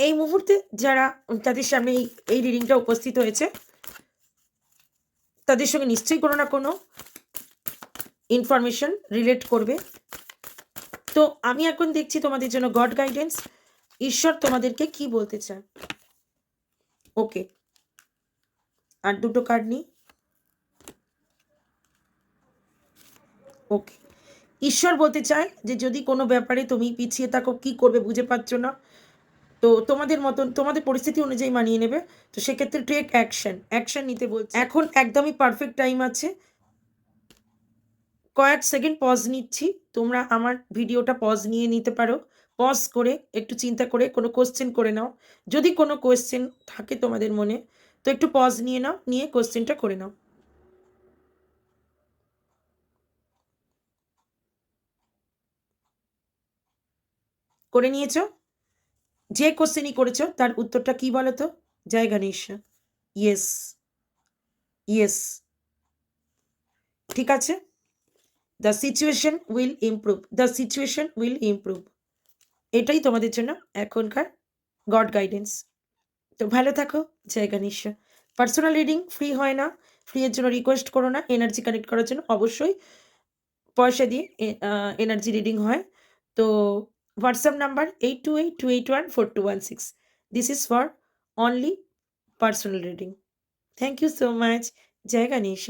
এই মুহূর্তে যারা তাদের সামনে এই রিডিংটা উপস্থিত হয়েছে, তাদের সঙ্গে নিশ্চয়ই কোনো না কোনো ইনফরমেশন রিলেট করবে। তো আমি এখন দেখছি তোমাদের জন্য গড গাইডেন্স, ঈশ্বর তোমাদেরকে কি বলতে চায়। ওকে, আর দুটো কার্ড নিই। ওকে, ঈশ্বর বলতে চায় যে যদি কোনো ব্যাপারে তুমি পিছিয়ে থাকো, কি করবে বুঝে পাচ্ছ না, তো তোমাদের মতন তোমাদের পরিস্থিতি অনুযায়ী মানিয়ে নেবে। তো সেক্ষেত্রে টেক অ্যাকশন নিতে বলছে। এখন একদমই পারফেক্ট টাইম আছে। কয়েক সেকেন্ড পজ নিচ্ছি, তোমরা আমার ভিডিওটা পজ নিয়ে নিতে পারো। পজ করে একটু চিন্তা করে কোনো কোশ্চেন করে নাও। যদি কোনো কোশ্চেন থাকে তোমাদের মনে, তো একটু পজ নিয়ে নাও, নিয়ে কোশ্চেনটা করে নাও। করে নিয়েছো? যে কোশ্চেনই করেছো তার উত্তরটা কি বলো তো? জয় গণেশ। ইয়েস, ইয়েস, ঠিক আছে। The situation will improve, the situation will improve, এটাই তোমাদের জন্য এখনকার গড গাইডেন্স। তো ভালো থাকো, জয় গণেশ। পার্সোনাল রিডিং ফ্রি হয় না, ফ্রি এর জন্য রিকোয়েস্ট করো না। এনার্জি কানেক্ট করার জন্য অবশ্যই পয়সা দিয়ে এনার্জি রিডিং হয়। তো WhatsApp number 8282814216, this is for only personal reading. Thank you so much, জয় গণেশ।